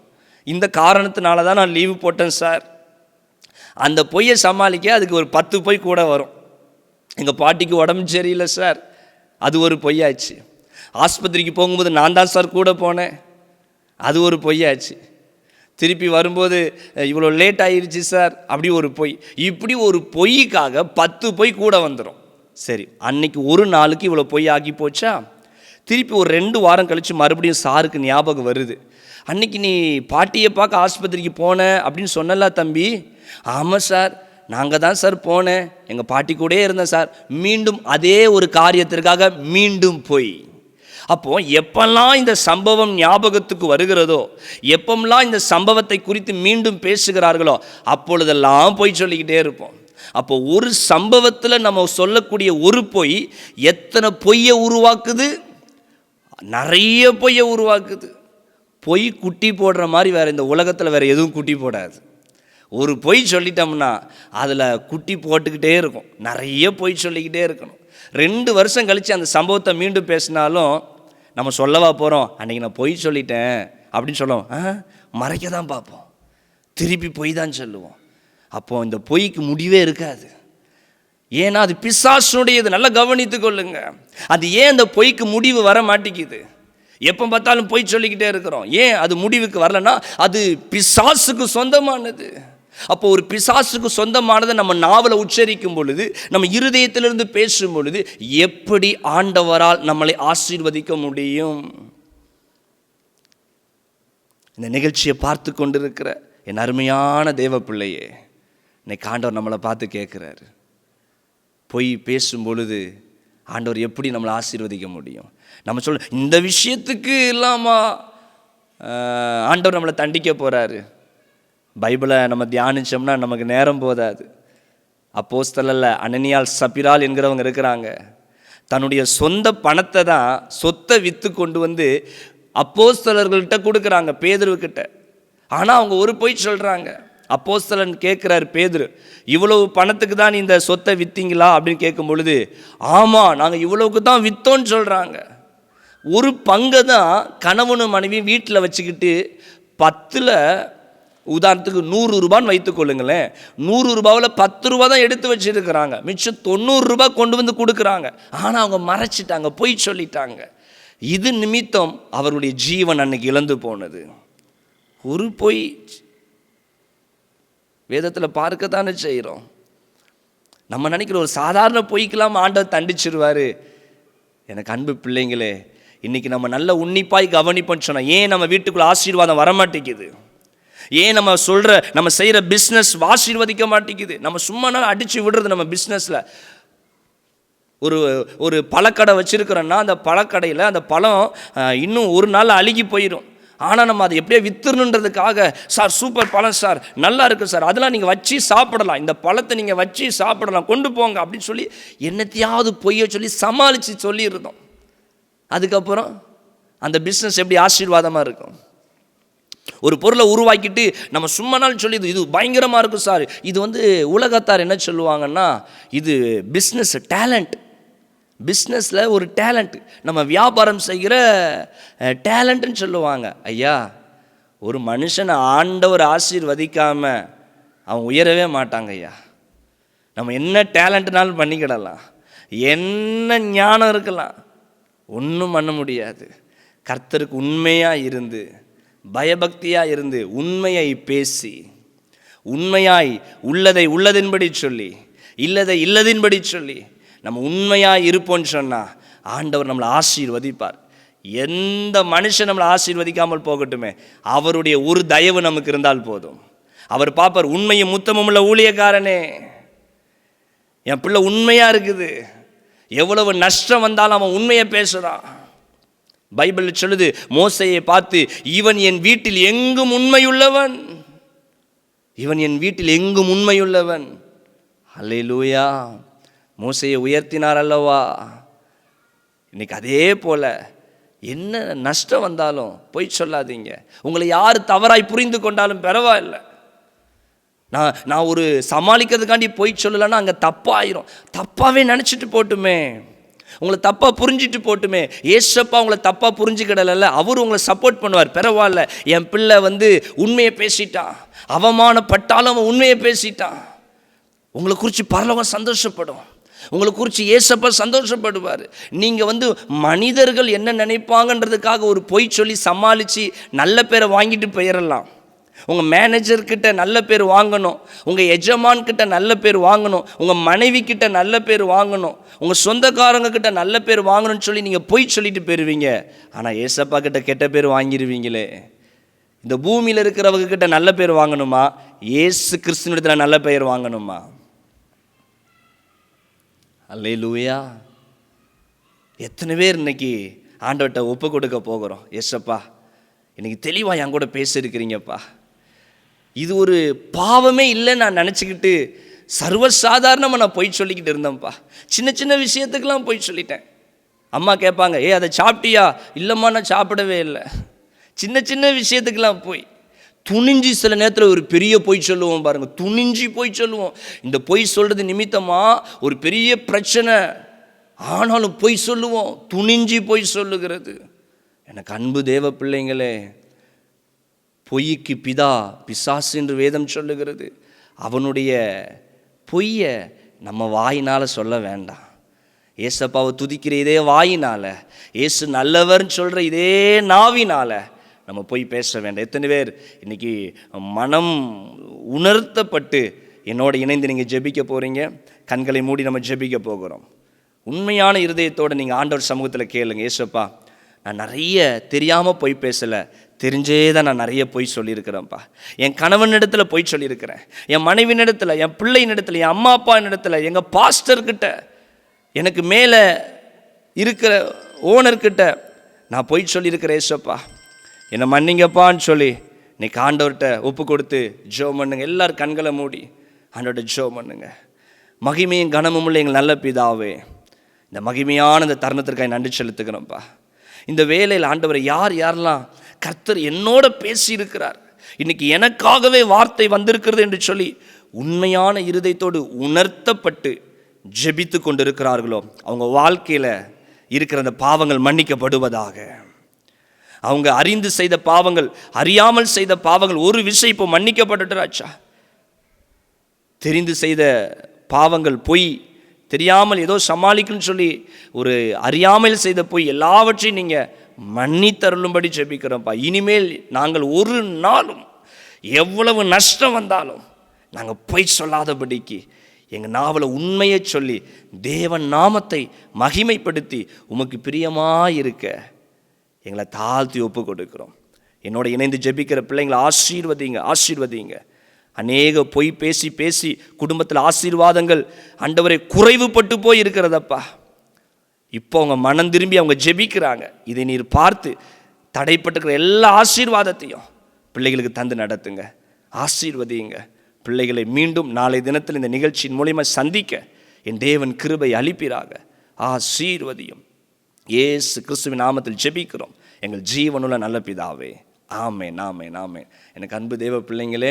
இந்த காரணத்தினால தான் நான் லீவு போட்டேன் சார். அந்த பொய்யை சமாளிக்க அதுக்கு ஒரு 10 பொய் கூட வரும். எங்கள் பாட்டிக்கு உடம்பு சரியில்லை சார், அது ஒரு பொய்யாச்சு. ஆஸ்பத்திரிக்கு போகும்போது நான் தான் சார் கூட போனேன், அது ஒரு பொய்யாச்சு. திருப்பி வரும்போது இவ்வளோ லேட் ஆகிருச்சு சார், அப்படி ஒரு பொய். இப்படி ஒரு பொய்க்காக 10 பொய் கூட வந்துடும். சரி, அன்னைக்கு ஒரு நாளுக்கு இவ்வளோ பொய் ஆகி போச்சா? திருப்பி ஒரு 2 வாரம் கழித்து மறுபடியும் சாருக்கு ஞாபகம் வருது, அன்னைக்கு நீ பாட்டியை பார்க்க ஆஸ்பத்திரிக்கு போனேன் அப்படின்னு சொன்னல தம்பி. ஆமாம் சார், நாங்கள் தான் சார் போனேன், எங்கள் பாட்டி கூடயே இருந்தேன் சார். மீண்டும் அதே ஒரு காரியத்திற்காக மீண்டும் போய். அப்போது எப்பெல்லாம் இந்த சம்பவம் ஞாபகத்துக்கு வருகிறதோ, எப்பெல்லாம் இந்த சம்பவத்தை குறித்து மீண்டும் பேசுகிறார்களோ, அப்பொழுதெல்லாம் பொய் சொல்லிக்கிட்டே இருப்போம். அப்போ ஒரு சம்பவத்தில் நம்ம சொல்லக்கூடிய ஒரு பொய் எத்தனை பொய்யை உருவாக்குது? நிறைய பொய்யை உருவாக்குது. பொய் குட்டி போடுற மாதிரி வேறு இந்த உலகத்தில் வேறு எதுவும் குட்டி போடாது. ஒரு பொய் சொல்லிட்டோம்னா அதில் குட்டி போட்டுக்கிட்டே இருக்கும். நிறைய பொய் சொல்லிக்கிட்டே இருக்கணும். 2 வருஷம் கழித்து அந்த சம்பவத்தை மீண்டும் பேசினாலும் நம்ம சொல்லவா போகிறோம், அன்றைக்கி நான் பொய் சொல்லிட்டேன் அப்படின்னு சொல்லுவோம். மறைக்க தான் பார்ப்போம், திருப்பி பொய் தான் சொல்லுவோம். அப்போது இந்த பொய்க்கு முடிவே இருக்காது. ஏன்னா அது பிசாசுடையது. நல்லா கவனித்து கொள்ளுங்க. அது ஏன் அந்த பொய்க்கு முடிவு வர மாட்டேங்குது? எப்போ பார்த்தாலும் பொய் சொல்லிக்கிட்டே இருக்கிறோம். ஏன் அது முடிவுக்கு வரலன்னா அது பிசாசுக்கு சொந்தமானது. அப்போ ஒரு பிசாசுக்கு சொந்தமானதை நம்ம நாவலை உச்சரிக்கும் பொழுது, நம்ம இருதயத்திலிருந்து பேசும் பொழுது எப்படி ஆண்டவரால் நம்மளை ஆசீர்வதிக்க முடியும்? இந்த நிகழ்ச்சியை பார்த்து கொண்டிருக்கிற என் அருமையான தேவ பிள்ளையே, இன்னைக்கு ஆண்டவர் நம்மளை பார்த்து கேட்குறாரு, பொய் பேசும் பொழுது ஆண்டவர் எப்படி நம்மளை ஆசீர்வதிக்க முடியும்? நம்ம சொல்ல இந்த விஷயத்துக்கு இல்லாமல் ஆண்டவர் நம்மளை தண்டிக்க போகிறாரு. பைபிளை நம்ம தியானித்தோம்னா நமக்கு நேரம் போதாது. அப்போஸ்தலரில் அனனியால் சபிரால் என்கிறவங்க இருக்கிறாங்க. தன்னுடைய சொந்த பணத்தை தான், சொத்தை விற்று கொண்டு வந்து அப்போஸ்தலர்கள்ட்ட கொடுக்குறாங்க, பேதுருக்கிட்ட. ஆனால் அவங்க ஒரு பொய் சொல்கிறாங்க. அப்போஸ்தலன் கேட்குறாரு, பேதுரு, இவ்வளவு பணத்துக்கு தான் இந்த சொத்தை விற்றீங்களா அப்படின்னு கேட்கும் பொழுது, ஆமாம் நாங்கள் இவ்வளவுக்கு தான் விற்றோன்னு சொல்கிறாங்க. ஒரு பங்கை தான் கணவனும் மனைவி வீட்டில் வச்சுக்கிட்டு 10ல் உதாரணத்துக்கு 100 ரூபான்னு வைத்துக்கொள்ளுங்களேன். 100 ரூபாவில் 10 ரூபா தான் எடுத்து வச்சுருக்கிறாங்க, மிச்சம் 90 ரூபா கொண்டு வந்து கொடுக்குறாங்க. ஆனால் அவங்க மறைச்சிட்டாங்க, பொய் சொல்லிட்டாங்க. இது நிமித்தம் அவருடைய ஜீவன் அன்னைக்கு இழந்து போனது. ஒரு பொய் வேதத்தில் பார்க்கத்தானே செய்கிறோம். நம்ம நினைக்கிற ஒரு சாதாரண பொய்க்கெல்லாம் ஆண்டவர் தண்டிச்சிருவார். எனக்கு அன்பு பிள்ளைங்களே, இன்றைக்கி நம்ம நல்ல உன்னிப்பாய் கவனிப்போன்னு சொன்னால் ஏன் நம்ம வீட்டுக்குள்ளே ஆசீர்வாதம் வரமாட்டேங்குது? ஏன் நம்ம செய்கிற பிஸ்னஸ் ஆசீர்வதிக்க மாட்டேங்குது? நம்ம சும்மா நாள் அடித்து விடுறது. நம்ம பிஸ்னஸில் ஒரு பழக்கடை வச்சுருக்கிறோன்னா அந்த பழக்கடையில் அந்த பழம் இன்னும் ஒரு நாள் அழுகி போயிடும். ஆனால் நம்ம அதை எப்படியே வித்துணுன்றதுக்காக, சார் சூப்பர் பழம் சார், நல்லா இருக்குது சார், அதெல்லாம் நீங்கள் வச்சு சாப்பிடலாம், இந்த பழத்தை நீங்கள் வச்சு சாப்பிடலாம், கொண்டு போங்க அப்படின்னு சொல்லி என்னத்தையாவது பொய்யை சொல்லி சமாளித்து சொல்லியிருந்தோம். அதுக்கப்புறம் அந்த பிஸ்னஸ் எப்படி ஆசீர்வாதமாக இருக்கும்? ஒரு பொருளை உருவாக்கிட்டு நம்ம சும்மா நாள் சொல்லி இது பயங்கரமாக இருக்கும் சார், இது உலகத்தார் என்ன சொல்லுவாங்கன்னா, இது பிஸ்னஸ் டேலண்ட். பிஸ்னஸில் ஒரு டேலண்ட், நம்ம வியாபாரம் செய்கிற டேலண்ட்டுன்னு சொல்லுவாங்க. ஐயா, ஒரு மனுஷனை ஆண்டவர் ஆசீர்வதிக்காமல் அவன் உயரவே மாட்டாங்க ஐயா. நம்ம என்ன டேலண்ட்னாலும் பண்ணிக்கிடலாம், என்ன ஞானம் இருக்கலாம், ஒன்றும் பண்ண முடியாது. கர்த்தருக்கு உண்மையாக இருந்து, பயபக்தியாக இருந்து, உண்மையை பேசி, உண்மையாய் உள்ளதை உள்ளதின்படி சொல்லி, இல்லதை இல்லதின்படி சொல்லி நம்ம உண்மையாக இருப்போம்னு சொன்னால் ஆண்டவர் நம்மளை ஆசீர்வதிப்பார். எந்த மனுஷன் நம்மளை ஆசீர்வதிக்காமல் போகட்டுமே, அவருடைய ஒரு தயவு நமக்கு இருந்தால் போதும். அவர் பார்ப்பார், உண்மையும் முத்தமும் உள்ள ஊழியக்காரனே, என் பிள்ளை உண்மையாக இருக்குது, எவ்வளவு நஷ்டம் வந்தாலும் அவன் உண்மையை பேசுகிறான். பைபிள் சொல்லுது, மோசையை பார்த்து, இவன் என் வீட்டில் எங்கும் உண்மையுள்ளவன், இவன் என் வீட்டில் எங்கும் உண்மையுள்ளவன். அல்லேலூயா. மோசையை உயர்த்தினார் அல்லவா? இன்னைக்கு அதே போல் என்ன நஷ்டம் வந்தாலும் பொய் சொல்லாதீங்க. உங்களை யார் தவறாய் புரிந்து கொண்டாலும் பரவாயில்லை. நான் ஒரு சமாளிக்கிறதுக்காண்டி பொய் சொல்லலைன்னா அங்கே தப்பாயிரும். தப்பாகவே நினச்சிட்டு போட்டுமே, உங்களை தப்பாக புரிஞ்சிட்டு போட்டுமே. ஏசப்பா உங்களை தப்பாக புரிஞ்சுக்கிடல, அவர் உங்களை சப்போர்ட் பண்ணுவார். பரவாயில்ல, என் பிள்ளை உண்மையை பேசிட்டான், அவமானப்பட்டாலும் அவன் உண்மையை பேசிட்டான். உங்களை குறித்து பரலோகம் சந்தோஷப்படும், உங்களை குறித்து ஏசப்பா சந்தோஷப்படுவார். நீங்கள் மனிதர்கள் என்ன நினைப்பாங்கன்றதுக்காக ஒரு பொய் சொல்லி சமாளித்து நல்ல பேரை வாங்கிட்டு போயிடலாம். உங்கள் மேனேஜர்கிட்ட நல்ல பேர் வாங்கணும், உங்கள் எஜமான்கிட்ட நல்ல பேர் வாங்கணும், உங்கள் மனைவி கிட்ட நல்ல பேர் வாங்கணும், உங்கள் சொந்தக்காரங்க கிட்ட நல்ல பேர் வாங்கணும்னு சொல்லி நீங்கள் பொய் சொல்லிட்டு போயிடுவீங்க. ஆனால் ஏசப்பா கிட்ட கெட்ட பேர் வாங்கிடுவீங்களே. இந்த பூமியில் இருக்கிறவங்க கிட்ட நல்ல பேர் வாங்கணுமா, இயேசு கிறிஸ்துவிடத்தில் நல்ல பெயர் வாங்கணுமா? அல்லேலூயா. எத்தனை பேர் இன்னைக்கு ஆண்டவர்கிட்ட ஒப்பு கொடுக்க போகிறோம்? ஏசப்பா, இன்னைக்கு தெளிவாக என் கூட பேசியிருக்கிறீங்கப்பா, இது ஒரு பாவமே இல்லைன்னு நான் நினச்சிக்கிட்டு சர்வசாதாரணமாக நான் பொய் சொல்லிக்கிட்டு இருந்தேன்ப்பா. சின்ன சின்ன விஷயத்துக்கெல்லாம் பொய் சொல்லிட்டேன். அம்மா கேட்பாங்க, அதை சாப்பிட்டியா? இல்லைம்மா, நான் சாப்பிடவே இல்லை. சின்ன சின்ன விஷயத்துக்கெல்லாம் போய் துணிஞ்சி சில நேரத்தில் ஒரு பெரிய பொய் சொல்லுவோம் பாருங்கள், துணிஞ்சி பொய் சொல்லுவோம். இந்த பொய் சொல்கிறது நிமித்தமாக ஒரு பெரிய பிரச்சனை, ஆனாலும் பொய் சொல்லுவோம், துணிஞ்சி பொய் சொல்லுகிறது. எனக்கு அன்பு தேவ பிள்ளைங்களே, பொய்க்கு பிதா பிசாசு என்று வேதம் சொல்லுகிறது. அவனுடைய பொய்யை நம்ம வாயினால் சொல்ல வேண்டாம். ஏசப்பாவை துதிக்கிற இதே வாயினால், ஏசு நல்லவர்னு சொல்கிற இதே நாவினால் நம்ம போய் பேச வேண்டாம். எத்தனை பேர் இன்றைக்கி மனம் உணர்த்தப்பட்டு என்னோட இணைந்து நீங்கள் ஜெபிக்க போகிறீங்க? கண்களை மூடி நம்ம ஜெபிக்க போகிறோம். உண்மையான இருதயத்தோடு நீங்கள் ஆண்டவர் சமூகத்தில் கேளுங்க, ஏசப்பா, நான் நிறைய தெரியாமல் பொய் பேசலை, தெரிஞ்சே தான் நான் நிறைய பொய் சொல்லியிருக்கிறேன்ப்பா. என் கணவனிடத்தில் பொய் சொல்லியிருக்கிறேன், என் மனைவினிடத்தில், என் பிள்ளையினிடத்தில், என் அம்மா அப்பாவினிடத்தில், எங்கள் பாஸ்டர்கிட்ட, எனக்கு மேலே இருக்கிற ஓனர்கிட்ட நான் பொய் சொல்லியிருக்கிறேன். ஏசப்பா, என்னை மன்னிங்கப்பான்னு சொல்லி இன்னைக்கு ஆண்டவர்கிட்ட ஒப்பு கொடுத்து ஜெபம் பண்ணுங்க. எல்லாரும் கண்களை மூடி ஆண்டவர்கிட்ட ஜெபம் பண்ணுங்க. மகிமையும் கனமும் உள்ள எங்கள் நல்ல பிதாவே, இந்த மகிமையான இந்த தருணத்திற்காக நன்றி செலுத்துக்கிறோம்ப்பா. இந்த வேலையில் ஆண்டவரை யாரெல்லாம் கர்த்தர் என்னோட பேசியிருக்கிறார், இன்னைக்கு எனக்காகவே வார்த்தை வந்திருக்கிறது என்று சொல்லி உண்மையான இருதயத்தோடு உணர்த்தப்பட்டு ஜெபித்து கொண்டு இருக்கிறார்களோ, அவங்க வாழ்க்கையில் இருக்கிற அந்த பாவங்கள் மன்னிக்கப்படுவதாக. அவங்க அறிந்து செய்த பாவங்கள், அறியாமல் செய்த பாவங்கள், ஒரு விஷயம் இப்போ மன்னிக்கப்பட்டுறாச்சா? தெரிந்து செய்த பாவங்கள், பொய் தெரியாமல் ஏதோ சமாளிக்கணும்னு சொல்லி ஒரு அறியாமல் செய்த போய் எல்லாவற்றையும் நீங்கள் மன்னித்தருளும்படி ஜெபிக்கிறோம்ப்பா. இனிமேல் நாங்கள் ஒரு நாளும் எவ்வளவு நஷ்டம் வந்தாலும் நாங்கள் பொய் சொல்லாதபடிக்கு எங்கள் நாவல உண்மையை சொல்லி தேவன் நாமத்தை மகிமைப்படுத்தி உமக்கு பிரியமாக இருக்க எங்களை தாழ்த்தி ஒப்பு கொடுக்கிறோம். என்னோட இணைந்து ஜெபிக்கிற பிள்ளைங்களை ஆசீர்வதிங்க. அநேக பொய் பேசி பேசி குடும்பத்தில் ஆசீர்வாதங்கள் ஆண்டவரே குறைவுபட்டு போய் இருக்கிறதப்பா. இப்போ அவங்க மனம் திரும்பி அவங்க ஜெபிக்கிறாங்க. இதை நீர் பார்த்து தடைப்பட்டுக்கிற எல்லா ஆசீர்வாதத்தையும் பிள்ளைகளுக்கு தந்து நடத்துங்க, ஆசீர்வதிங்க. பிள்ளைகளை மீண்டும் நாளை தினத்தில் இந்த நிகழ்ச்சியின் மூலியமாக சந்திக்க என் தேவன் கிருபை அளிப்பீராக. ஆசீர்வதியும். இயேசு கிறிஸ்துவின் நாமத்தில் ஜெபிக்கிறோம் எங்கள் ஜீவனுள்ள நல்ல பிதாவே. ஆமென், ஆமென், ஆமென். எனக்கு அன்பு தேவ பிள்ளைங்களே,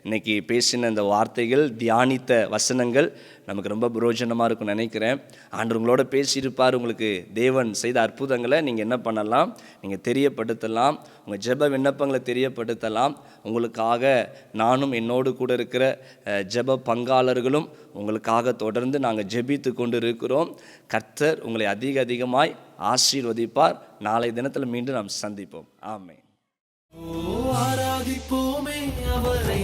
இன்றைக்கி பேசின இந்த வார்த்தைகள், தியானித்த வசனங்கள் நமக்கு ரொம்ப பிரயோஜனமாக இருக்கும்னு நினைக்கிறேன். ஆண்டவர் உங்களோட பேசியிருப்பார். உங்களுக்கு தேவன் செய்த அற்புதங்களை நீங்கள் என்ன பண்ணலாம், நீங்கள் தெரியப்படுத்தலாம். உங்கள் ஜெப விண்ணப்பங்களை தெரியப்படுத்தலாம். உங்களுக்காக நானும் என்னோடு கூட இருக்கிற ஜெப பங்காளர்களும் உங்களுக்காக தொடர்ந்து நாங்கள் ஜெபித்து கொண்டு இருக்கிறோம். கர்த்தர் உங்களை அதிகமாய் ஆசீர்வதிப்பார். நாளை தினத்தில் மீண்டும் நாம் சந்திப்போம். ஆமென். ஆராதிப்போமே அவரை.